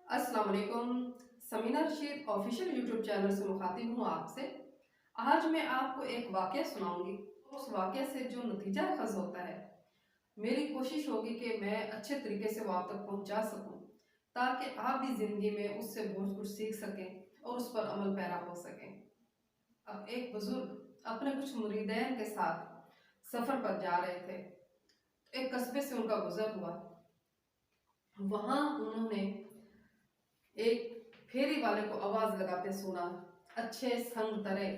अस्सलाम वालेकुम। Sameena Rashid official YouTube channel से मुखातिब हूँ आपसे। आज मैं आपको एक वाक़या सुनाऊंगी। उस वाक़ये से जो नतीजा अखज़ होता है, मेरी कोशिश होगी कि मैं अच्छे तरीके से वो आप तक पहुँचा सकूँ, ताकि आप भी ज़िंदगी में उससे बहुत कुछ सीख सकें और उस पर अमल पैरा हो सकें। अब एक बुज़ुर्ग अपने कुछ मुरीदैन के साथ सफ़र पर जा रहे थे। एक कस्बे से उनका गुज़र हुआ। वहाँ उन्होंने एक फेरी वाले को आवाज लगाते सुना, अच्छे संग तरे,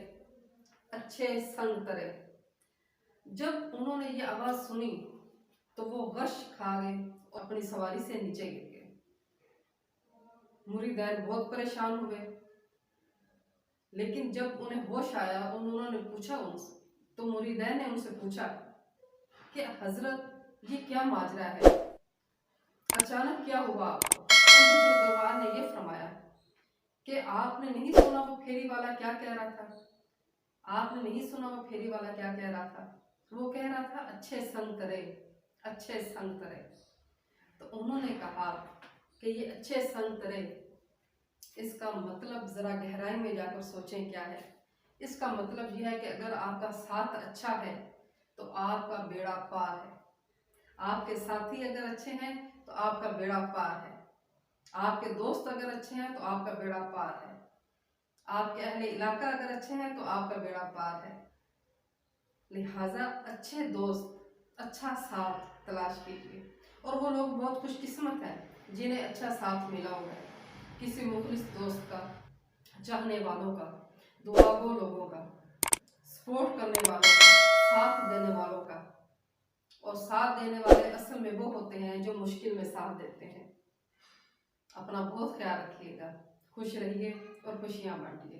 अच्छे संग तरे। जब उन्होंने ये आवाज सुनी तो वो गश खा गए और अपनी सवारी से नीचे गिर गए। मुरीदैन बहुत परेशान हुए, लेकिन जब उन्हें होश आया उन्होंने पूछा उनसे, तो मुरीदैन ने उनसे पूछा कि हजरत ये क्या माजरा है, अचानक क्या हुआ आपको? उन बुजुर्गवार ने ये फरमाया कि आपने नहीं सुना वो फेरी वाला क्या कह रहा था? आपने नहीं सुना वो फेरी वाला क्या कह रहा था? वो कह रहा था अच्छे संग तरे, अच्छे संग तरे। तो उन्होंने कहा कि ये अच्छे संग तरे, इसका मतलब ज़रा गहराई में जाकर सोचें क्या है। इसका मतलब यह है कि अगर आपका साथ अच्छा है तो आपका बेड़ा पार है। आपके साथी अगर अच्छे हैं तो आपका बेड़ा पार है। आपके दोस्त अगर अच्छे हैं तो आपका बेड़ा पार है। आपके अहले इलाका अगर अच्छे हैं तो आपका बेड़ा पार है। लिहाजा अच्छे दोस्त, अच्छा साथ तलाश कीजिए। और वो लोग बहुत खुशकिस्मत हैं जिन्हें अच्छा साथ मिला हुआ है, किसी मुखलिस दोस्त का, चाहने वालों का, दुआगो लोगों का, सपोर्ट करने वालों का, साथ देने वालों का। और साथ देने वाले असल में वो होते हैं जो मुश्किल में साथ देते हैं। अपना बहुत ख्याल रखिएगा, खुश रहिए और खुशियाँ बांटिए।